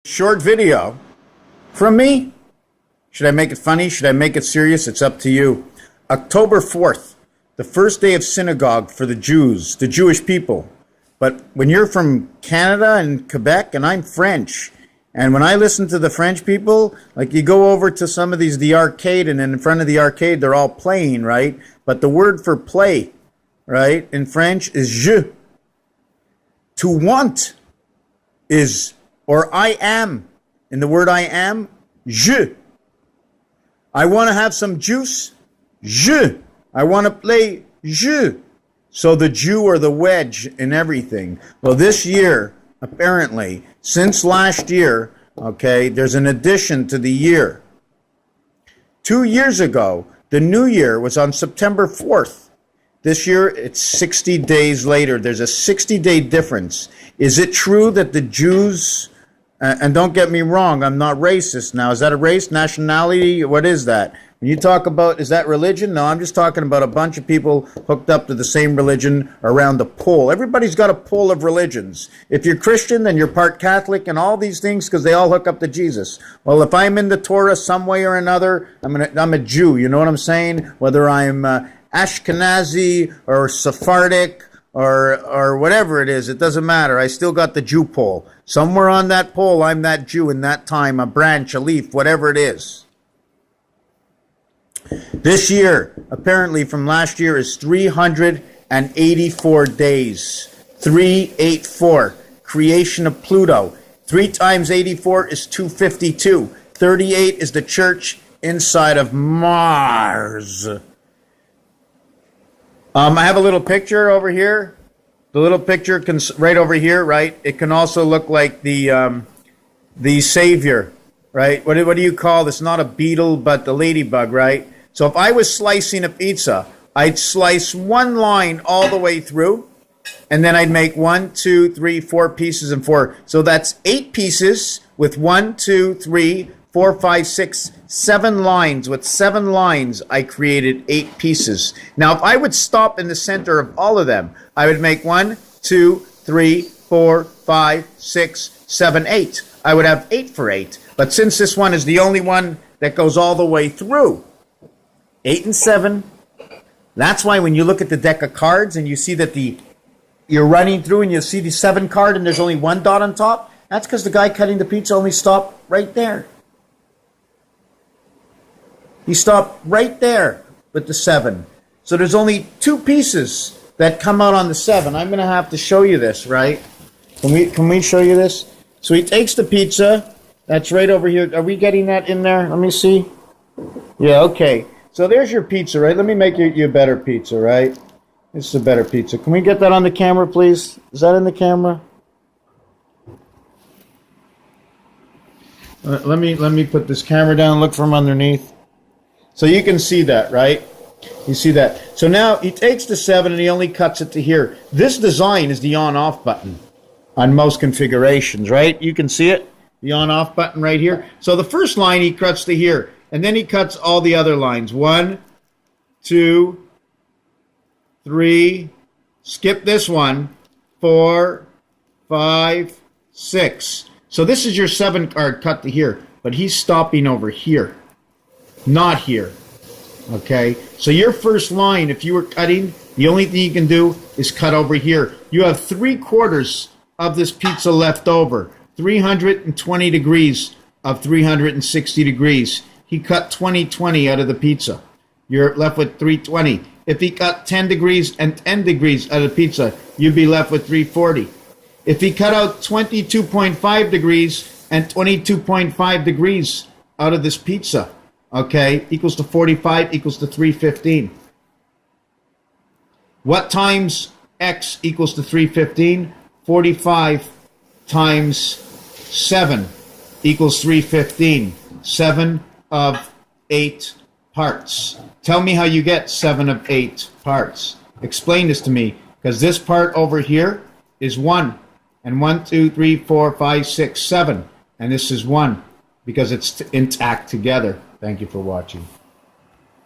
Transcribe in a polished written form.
Short video from me. Should I make it funny? Should I make it serious? It's up to you. October 4th, the first day of synagogue for the Jews, the Jewish people. But when you're from Canada and Quebec, and I'm French, and when I listen to the French people, like you go over to some of the arcade, and in front of the arcade, they're all playing, right? But the word for play, right, in French is je. To want is, or I am. In the word I am, je. I want to have some juice, je. I want to play, je. So the Jew or the wedge in everything. Well, this year, apparently, since last year, okay, there's an addition to the year. 2 years ago, the new year was on September 4th. This year, it's 60 days later. There's a 60-day difference. Is it true that the Jews, and don't get me wrong, I'm not racist now. Is that a race, nationality? What is that? When you talk about, is that religion? No, I'm just talking about a bunch of people hooked up to the same religion around a pole. Everybody's got a pole of religions. If you're Christian, then you're part Catholic and all these things because they all hook up to Jesus. Well, if I'm in the Torah some way or another, I'm a Jew. You know what I'm saying? Whether I'm Ashkenazi or Sephardic or whatever it is, it doesn't matter. I still got the Jew pole. Somewhere on that pole, I'm that Jew in that time, a branch, a leaf, whatever it is. This year, apparently from last year, is 384 days. 384. Creation of Pluto. 3 times 84 is 252. 38 is the church inside of Mars. I have a little picture over here. The little picture can right over here, right? It can also look like the Savior, right? What do you call this? Not a beetle, but the ladybug, right? So if I was slicing a pizza, I'd slice one line all the way through, and then I'd make 1, 2, 3, 4 pieces and 4. So that's 8 pieces with 1, 2, 3, 4, 5, 6, 7 lines. With 7 lines, I created 8 pieces. Now, if I would stop in the center of all of them, I would make 1, 2, 3, 4, 5, 6, 7, 8. I would have 8 for 8. But since this one is the only one that goes all the way through, 8 and 7. That's why when you look at the deck of cards and you see that you're running through and you see the 7 card and there's only 1 dot on top, that's because the guy cutting the pizza only stopped right there. He stopped right there with the 7. So there's only 2 pieces that come out on the 7. I'm going to have to show you this, right? Can we show you this? So he takes the pizza. That's right over here. Are we getting that in there? Let me see. Yeah, okay. So there's your pizza, right? Let me make you a better pizza, right? This is a better pizza. Can we get that on the camera, please? Is that in the camera? Let me put this camera down and look from underneath. So you can see that, right? You see that. So now he takes the 7 and he only cuts it to here. This design is the on-off button on most configurations, right? You can see it, the on-off button right here. So the first line he cuts to here. And then he cuts all the other lines. 1, 2, 3, skip this one, 4, 5, 6. So this is your 7 card cut to here, but he's stopping over here, not here. Okay? So your first line, if you were cutting, the only thing you can do is cut over here. You have 3/4 of this pizza left over, 320 degrees of 360 degrees. He cut 20 out of the pizza. You're left with 320. If he cut 10 degrees and 10 degrees out of the pizza, you'd be left with 340. If he cut out 22.5 degrees and 22.5 degrees out of this pizza, okay, equals to 45, equals to 315. What times X equals to 315? 45 times 7 equals 315. 7 of 8 parts. Tell me how you get 7 of 8 parts. Explain this to me, because this part over here is 1. And 1, 2, 3, 4, 5, 6, 7. And this is 1, because it's intact together. Thank you for watching.